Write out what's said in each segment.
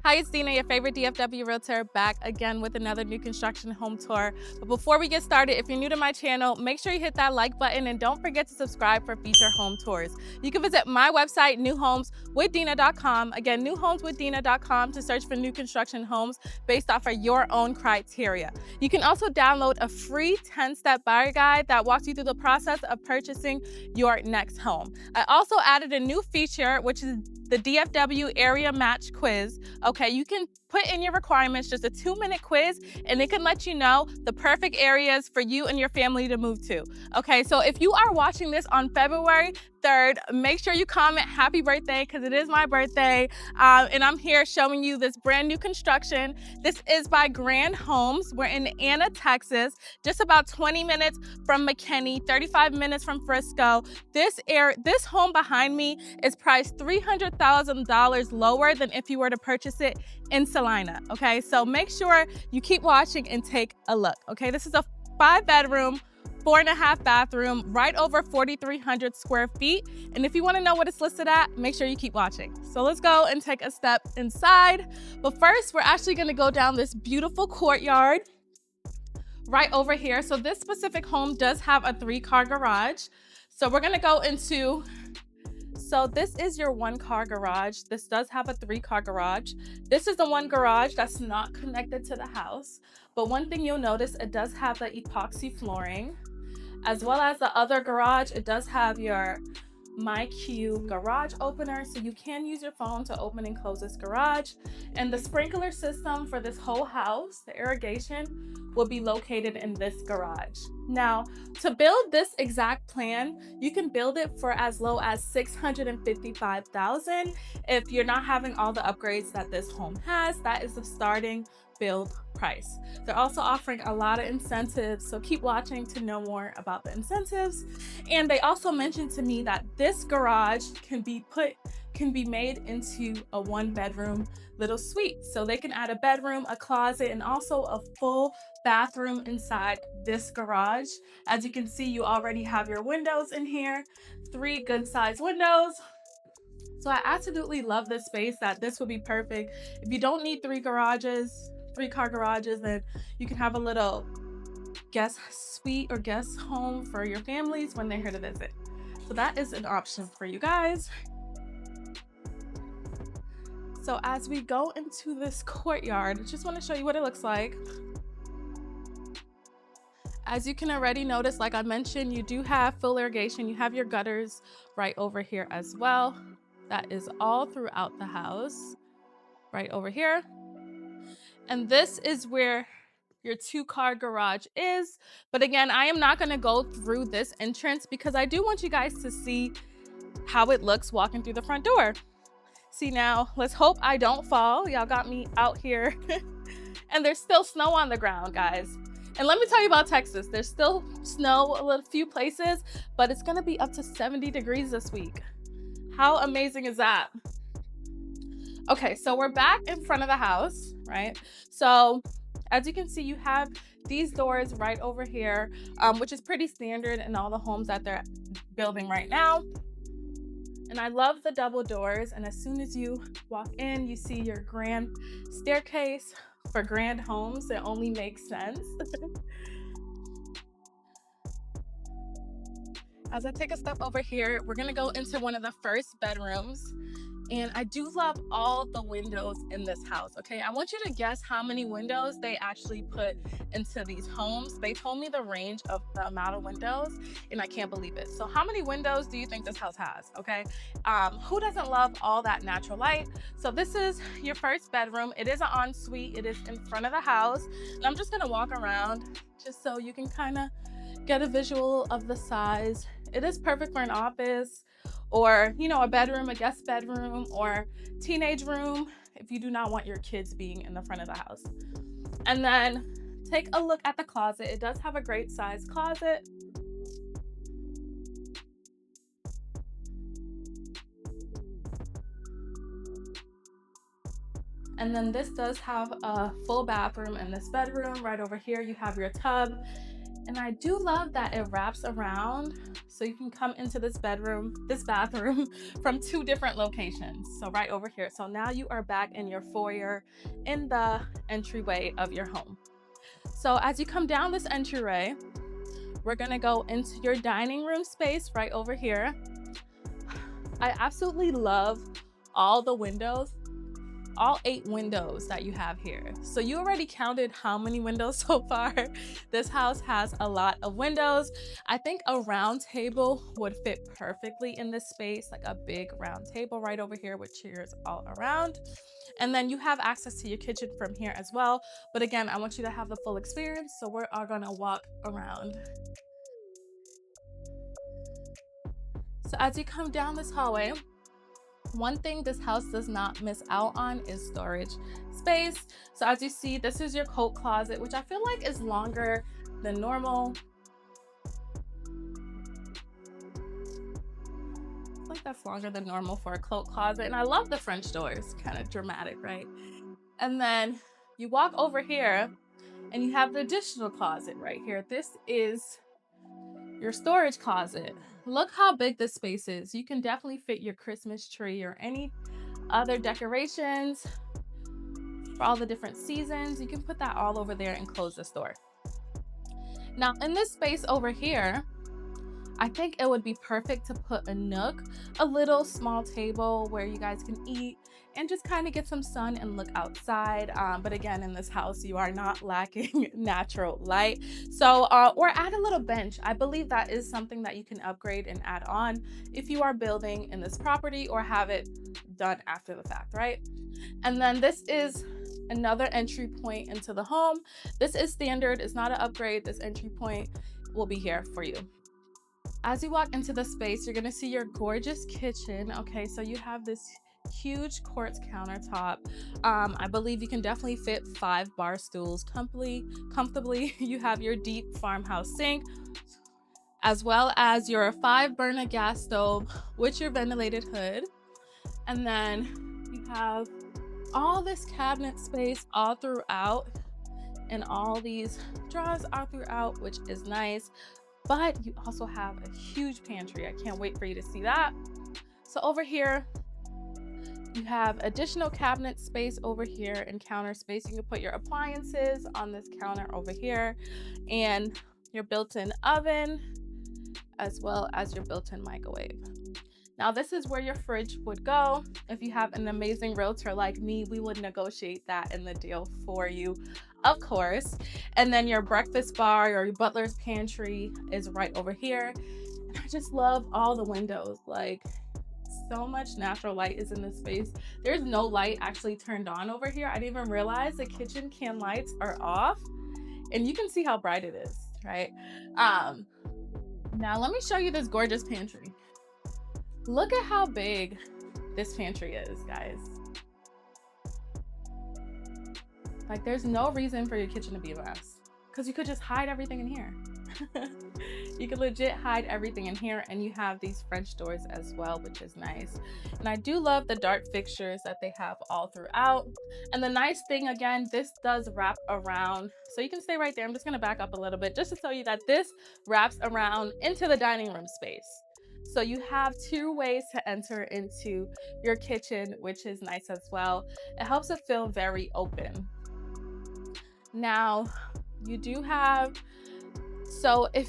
Hi, it's Dina, your favorite DFW realtor, back again with another new construction home tour. But before we get started, if you're new to my channel, make sure you hit that like button and don't forget to subscribe for future home tours. You can visit my website, newhomeswithdina.com. Again, newhomeswithdina.com to search for new construction homes based off of your own criteria. You can also download a free 10-step buyer guide that walks you through the process of purchasing your next home. I also added a new feature, which is the DFW Area Match Quiz. Okay, you can put in your requirements, just a 2-minute quiz, and it can let you know the perfect areas for you and your family to move to. Okay, so if you are watching this on February 3rd, make sure you comment happy birthday because it is my birthday. And I'm here showing you this brand new construction. This is by Grand Homes. We're in Anna, Texas, just about 20 minutes from McKinney, 35 minutes from Frisco. This home behind me is priced $300,000 lower than if you were to purchase it in Salina. Okay, so make sure you keep watching and take a look. Okay, this is a 5-bedroom, 4.5 bathroom, right over 4,300 square feet. And if you want to know what it's listed at, make sure you keep watching. So let's go and take a step inside. But first, we're actually going to go down this beautiful courtyard right over here. So this specific home does have a 3-car garage. So we're going to go into, so this is your 1-car garage. This does have a 3-car garage. This is the one garage that's not connected to the house. But one thing you'll notice, it does have the epoxy flooring, as well as the other garage. It does have your MyQ garage opener, so you can use your phone to open and close this garage. And the sprinkler system for this whole house, the irrigation, will be located in this garage. Now, to build this exact plan, you can build it for as low as $655,000. If you're not having all the upgrades that this home has, that is the starting build price. They're also offering a lot of incentives, so keep watching to know more about the incentives. And they also mentioned to me that this garage can be made into a 1-bedroom little suite. So they can add a bedroom, a closet, and also a full bathroom inside this garage. As you can see, you already have your windows in here, 3 good sized windows. So I absolutely love this space, that this would be perfect. If you don't need 3-car garages, then you can have a little guest suite or guest home for your families when they're here to visit. So that is an option for you guys. So as we go into this courtyard, I just want to show you what it looks like. As you can already notice, like I mentioned, you do have full irrigation. You have your gutters right over here as well. That is all throughout the house, right over here. And this is where your 2-car garage is. But again, I am not going to go through this entrance because I do want you guys to see how it looks walking through the front door. See, now let's hope I don't fall. Y'all got me out here and there's still snow on the ground, guys. And let me tell you about Texas. There's still snow a few places, but it's going to be up to 70 degrees this week. How amazing is that? Okay, so we're back in front of the house, right? So as you can see, you have these doors right over here, which is pretty standard in all the homes that they're building right now. And I love the double doors. And as soon as you walk in, you see your grand staircase. For Grand Homes, it only makes sense. As I take a step over here, we're gonna go into one of the first bedrooms. And I do love all the windows in this house, okay? I want you to guess how many windows they actually put into these homes. They told me the range of the amount of windows, and I can't believe it. So how many windows do you think this house has, okay? Who doesn't love all that natural light? So this is your first bedroom. It is an ensuite. It is in front of the house. And I'm just gonna walk around just so you can kind of get a visual of the size. It is perfect for an office, or, you know, a bedroom, a guest bedroom, or teenage room if you do not want your kids being in the front of the house. And then take a look at the closet. It does have a great size closet. And then this does have a full bathroom in this bedroom. Right over here, you have your tub. And I do love that it wraps around so you can come into this bathroom from two different locations. So right over here. So now you are back in your foyer in the entryway of your home. So as you come down this entryway, we're gonna go into your dining room space right over here. I absolutely love all the windows, all 8 windows that you have here. So you already counted how many windows so far. This house has a lot of windows. I think a round table would fit perfectly in this space, like a big round table right over here with chairs all around. And then you have access to your kitchen from here as well. But again, I want you to have the full experience. So we are gonna walk around. So as you come down this hallway, one thing this house does not miss out on is storage space. So as you see, this is your coat closet, which I feel like is longer than normal. I feel like that's longer than normal for a coat closet. And I love the French doors, kind of dramatic, right? And then you walk over here and you have the additional closet right here. This is your storage closet. Look how big this space is. You can definitely fit your Christmas tree or any other decorations for all the different seasons. You can put that all over there and close this door. Now in this space over here, I think it would be perfect to put a nook, a little small table where you guys can eat and just kind of get some sun and look outside. But again, in this house, you are not lacking natural light. So, or add a little bench. I believe that is something that you can upgrade and add on if you are building in this property or have it done after the fact, right? And then this is another entry point into the home. This is standard, it's not an upgrade. This entry point will be here for you. As you walk into the space, you're gonna see your gorgeous kitchen. Okay, so you have this huge quartz countertop. I believe you can definitely fit 5 bar stools comfortably. You have your deep farmhouse sink, as well as your 5-burner gas stove with your ventilated hood. And then you have all this cabinet space all throughout, and all these drawers all throughout, which is nice. But you also have a huge pantry. I can't wait for you to see that. So over here, you have additional cabinet space over here and counter space. You can put your appliances on this counter over here and your built-in oven, as well as your built-in microwave. Now this is where your fridge would go. If you have an amazing realtor like me, we would negotiate that in the deal for you, of course. And then your breakfast bar or your butler's pantry is right over here. And I just love all the windows. Like, so much natural light is in this space. There's no light actually turned on over here. I didn't even realize the kitchen can lights are off, and you can see how bright it is, right? Now let me show you this gorgeous pantry. Look at how big this pantry is, guys. Like, there's no reason for your kitchen to be a mess, because you could just hide everything in here. You could legit hide everything in here, and you have these French doors as well, which is nice. And I do love the dark fixtures that they have all throughout. And the nice thing, again, this does wrap around, so you can stay right there. I'm just going to back up a little bit just to tell you that this wraps around into the dining room space. So you have 2 ways to enter into your kitchen, which is nice as well. It helps it feel very open. Now, you do have, so if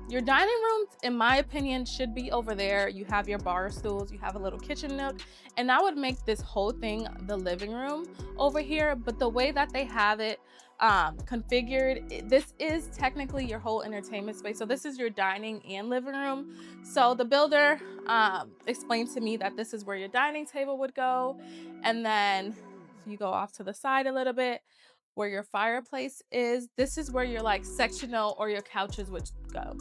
your dining room, in my opinion, should be over there. You have your bar stools, you have a little kitchen nook, and I would make this whole thing the living room over here. But the way that they have it configured, this is technically your whole entertainment space. So this is your dining and living room. So the builder explained to me that this is where your dining table would go. And then if you go off to the side a little bit, where your fireplace is, this is where your like sectional or your couches would go,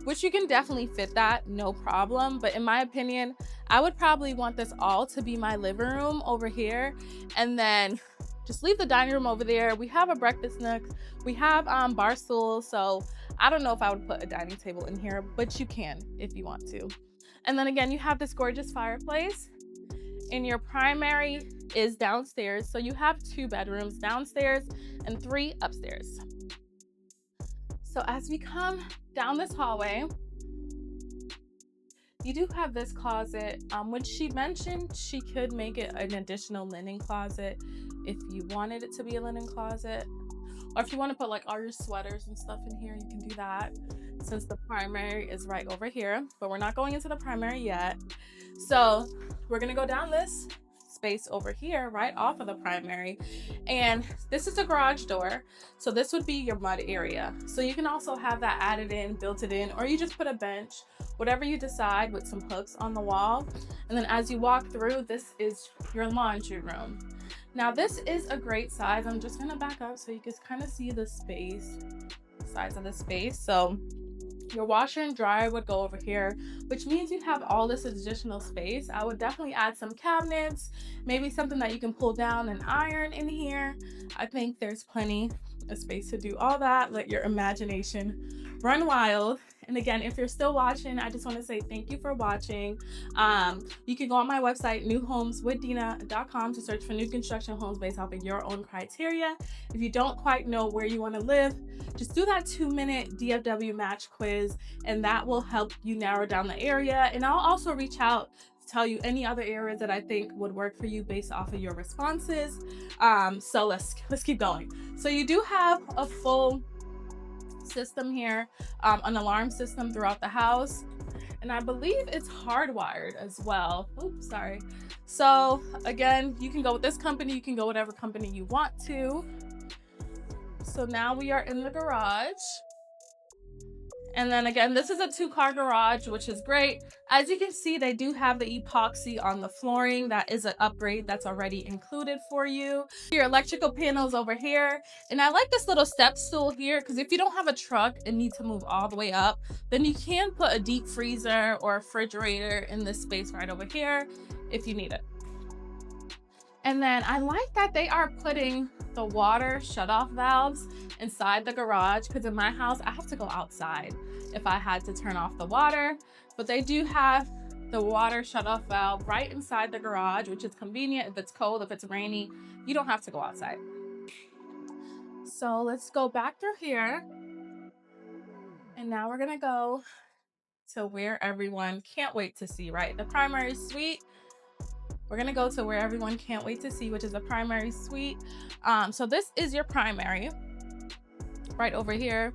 which you can definitely fit that, no problem. But in my opinion, I would probably want this all to be my living room over here, and then just leave the dining room over there. We have a breakfast nook, we have bar stools, so I don't know if I would put a dining table in here, but you can if you want to. And then again, you have this gorgeous fireplace, and your primary is downstairs. So you have 2 bedrooms downstairs and 3 upstairs. So as we come down this hallway, you do have this closet, which she mentioned she could make it an additional linen closet if you wanted it to be a linen closet. Or if you want to put like all your sweaters and stuff in here, you can do that, since the primary is right over here. But we're not going into the primary yet. So we're gonna go down this space over here right off of the primary, and this is a garage door, so this would be your mud area. So you can also have that added in, built it in, or you just put a bench, whatever you decide, with some hooks on the wall. And then as you walk through, this is your laundry room. Now this is a great size. I'm just gonna back up so you can kind of see the space, size of the space. So your washer and dryer would go over here, which means you have all this additional space. I would definitely add some cabinets, maybe something that you can pull down and iron in here. I think there's plenty of space to do all that. Let your imagination run wild. And again, if you're still watching, I just want to say thank you for watching. You can go on my website, newhomeswithdina.com, to search for new construction homes based off of your own criteria. If you don't quite know where you want to live, just do that 2-minute DFW match quiz, and that will help you narrow down the area. And I'll also reach out to tell you any other areas that I think would work for you based off of your responses. So let's keep going. So you do have a full system here, an alarm system throughout the house, and I believe it's hardwired as well. Oops, sorry. So again, you can go with this company, you can go whatever company you want to. So now we are in the garage. And then again, this is a 2-car garage, which is great. As you can see, they do have the epoxy on the flooring. That is an upgrade that's already included for you. Your electrical panels over here. And I like this little step stool here, because if you don't have a truck and need to move all the way up, then you can put a deep freezer or a refrigerator in this space right over here if you need it. And then I like that they are putting the water shutoff valves inside the garage, because in my house, I have to go outside if I had to turn off the water. But they do have the water shutoff valve right inside the garage, which is convenient. If it's cold, if it's rainy, you don't have to go outside. So let's go back through here. And now we're gonna go to where everyone can't wait to see, right? The primary suite. We're gonna go to where everyone can't wait to see, which is a primary suite. So this is your primary, right over here.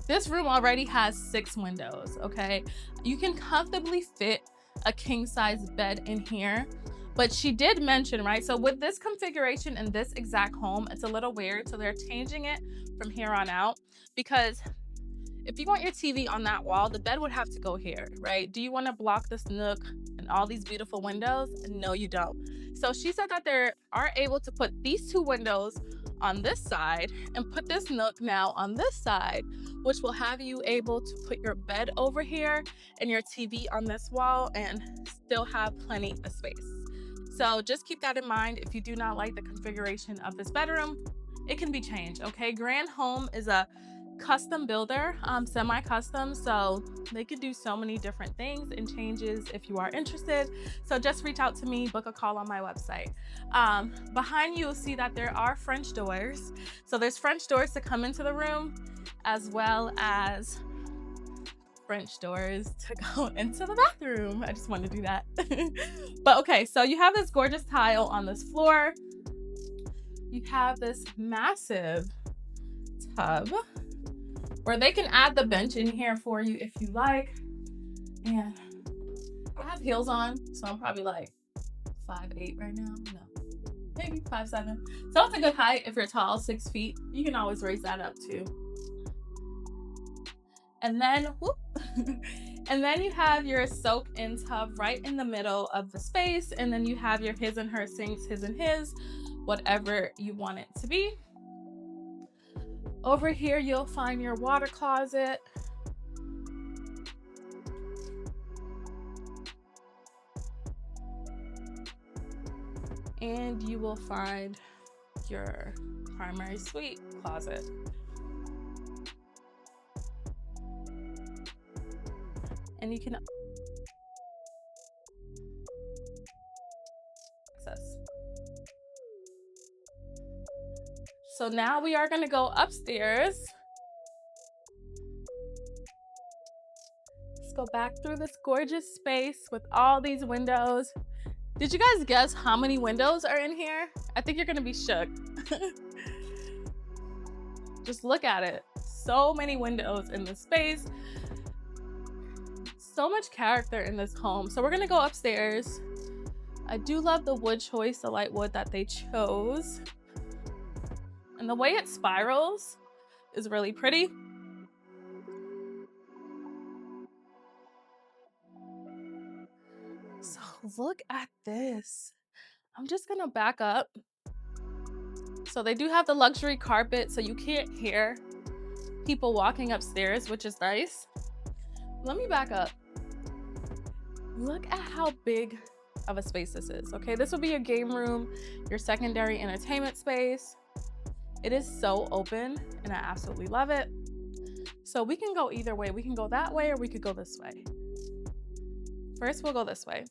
This room already has 6 windows, okay? You can comfortably fit a king-size bed in here, but she did mention, right? So with this configuration in this exact home, it's a little weird, so they're changing it from here on out, because if you want your TV on that wall, the bed would have to go here, right? Do you want to block this nook and all these beautiful windows? No, you don't. So she said that they are able to put these 2 windows on this side and put this nook now on this side, which will have you able to put your bed over here and your TV on this wall and still have plenty of space. So just keep that in mind. If you do not like the configuration of this bedroom, it can be changed, okay? Grand Home is a custom builder, semi-custom, so they could do so many different things and changes if you are interested. So just reach out to me, book a call on my website. Behind you, you'll see that there are French doors. So there's French doors to come into the room, as well as French doors to go into the bathroom. I just wanted to do that. But okay, so you have this gorgeous tile on this floor. You have this massive tub where they can add the bench in here for you if you like. And I have heels on, so I'm probably like 5'8" right now. No, maybe 5'7". So it's a good height if you're tall, 6 feet. You can always raise that up too. And then, whoop, and then you have your soak-in tub right in the middle of the space. And then you have your his and her sinks, his and his, whatever you want it to be. Over here, you'll find your water closet. And you will find your primary suite closet. And you can access. So now we are going to go upstairs go back through this gorgeous space with all these windows. Did you guys guess how many windows are in here? I think you're gonna be shook. Just look at it. So many windows in this space. So much character in this home. So we're gonna go upstairs. I do love the wood choice, the light wood that they chose. And the way it spirals is really pretty. So look at this. I'm just gonna back up. So they do have the luxury carpet, so you can't hear people walking upstairs, which is nice. Let me back up. Look at how big of a space this is, okay? This will be your game room, your secondary entertainment space. It is so open and I absolutely love it. So we can go either way. We can go that way or we could go this way. First, we'll go this way.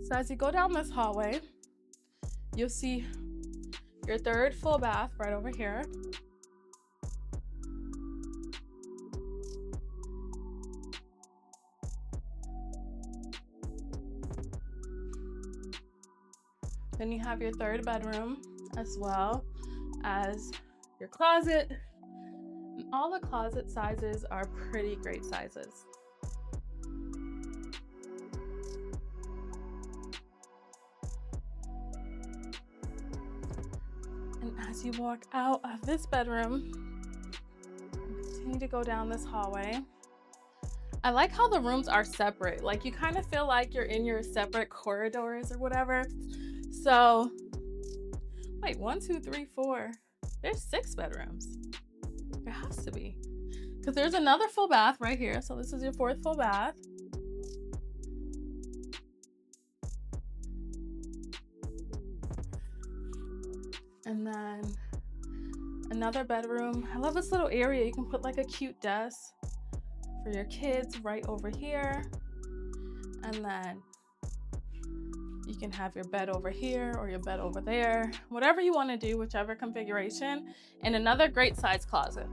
So as you go down this hallway, you'll see your third full bath right over here. Then you have your third bedroom as well as your closet. And all the closet sizes are pretty great sizes. And as you walk out of this bedroom, continue to go down this hallway. I like how the rooms are separate. Like you kind of feel like you're in your separate corridors or whatever. So, wait, 1, 2, 3, 4. There's 6 bedrooms. There has to be. Because there's another full bath right here. So this is your 4th full bath. And then another bedroom. I love this little area. You can put like a cute desk for your kids right over here. And then you can have your bed over here or your bed over there, whatever you want to do, whichever configuration, and another great size closet.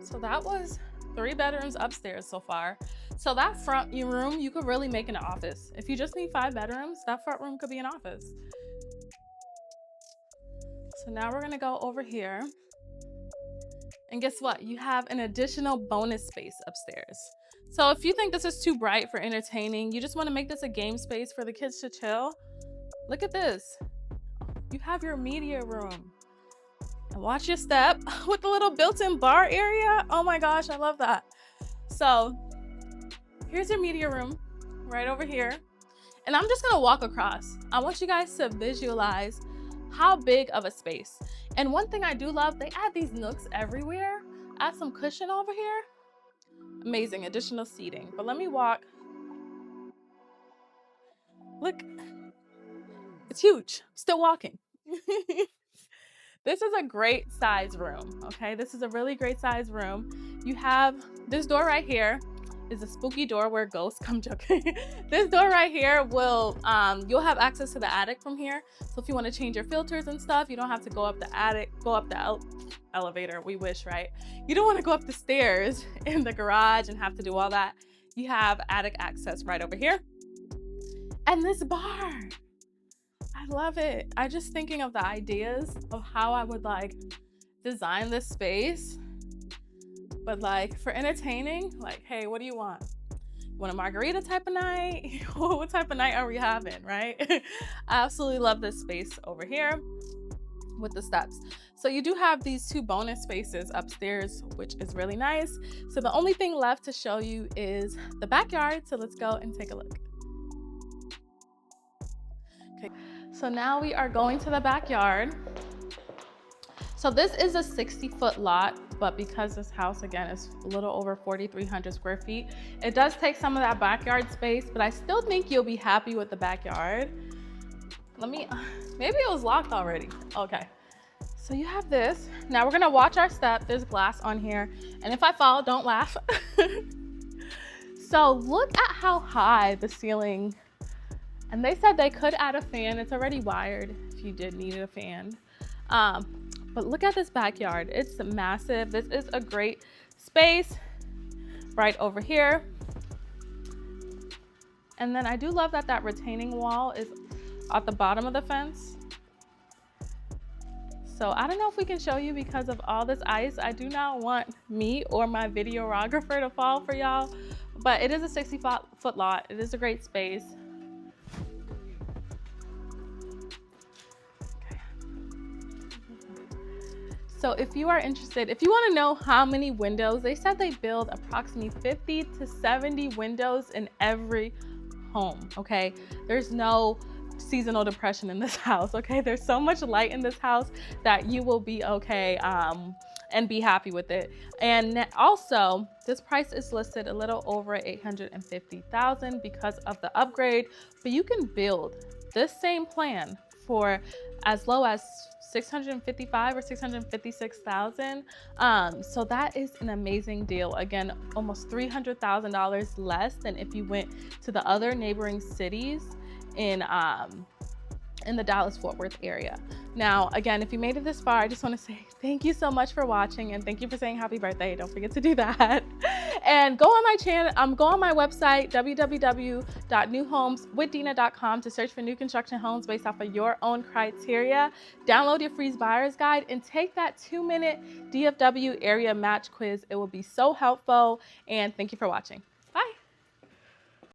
So that was 3 bedrooms upstairs so far. So that front room, you could really make an office. If you just need 5 bedrooms, that front room could be an office. So now we're gonna go over here. And guess what? You have an additional bonus space upstairs. So if you think this is too bright for entertaining, you just wanna make this a game space for the kids to chill, look at this. You have your media room. And watch your step with the little built-in bar area. Oh my gosh, I love that. So here's your media room right over here. And I'm just gonna walk across. I want you guys to visualize how big of a space. And one thing I do love, they add these nooks everywhere. Add some cushion over here. Amazing, additional seating. But let me walk. Look, it's huge. Still walking. This is a great size room, okay? This is a really great size room. You have this door right here is a spooky door where ghosts come joking. This door right here will, you'll have access to the attic from here. So if you want to change your filters and stuff, you don't have to go up the attic, go up the elevator. We wish, right? You don't want to go up the stairs in the garage and have to do all that. You have attic access right over here. And this bar. I love it. I'm just thinking of the ideas of how I would like design this space, but like for entertaining, like, hey, what do you want? You want a margarita type of night? What type of night are we having, right? I absolutely love this space over here with the steps. So you do have these 2 bonus spaces upstairs, which is really nice. So the only thing left to show you is the backyard. So let's go and take a look. Okay. So now we are going to the backyard. So this is a 60-foot lot, but because this house, again, is a little over 4,300 square feet, it does take some of that backyard space, but I still think you'll be happy with the backyard. Maybe it was locked already. Okay. So you have this. Now we're gonna watch our step. There's glass on here. And if I fall, don't laugh. So look at how high the ceiling, and they said they could add a fan. It's already wired if you did need a fan. But look at this backyard. It's massive. This is a great space right over here. And then I do love that that retaining wall is at the bottom of the fence. So I don't know if we can show you because of all this ice. I do not want me or my videographer to fall for y'all, but it is a 60-foot lot. It is a great space. Okay. So if you are interested, if you want to know how many windows, they said they build approximately 50 to 70 windows in every home, okay? There's no seasonal depression in this house, okay? There's so much light in this house that you will be okay and be happy with it. And also, this price is listed a little over $850,000 because of the upgrade, but you can build this same plan for as low as $655,000 or $656,000. So that is an amazing deal. Again, almost $300,000 less than if you went to the other neighboring cities in the Dallas-Fort Worth area. Now, again, if you made it this far, I just want to say thank you so much for watching, and thank you for saying happy birthday. Don't forget to do that. And go on my channel, go on my website, www.newhomeswithdina.com, to search for new construction homes based off of your own criteria. Download your free buyer's guide and take that 2-minute DFW area match quiz. It will be so helpful, and thank you for watching.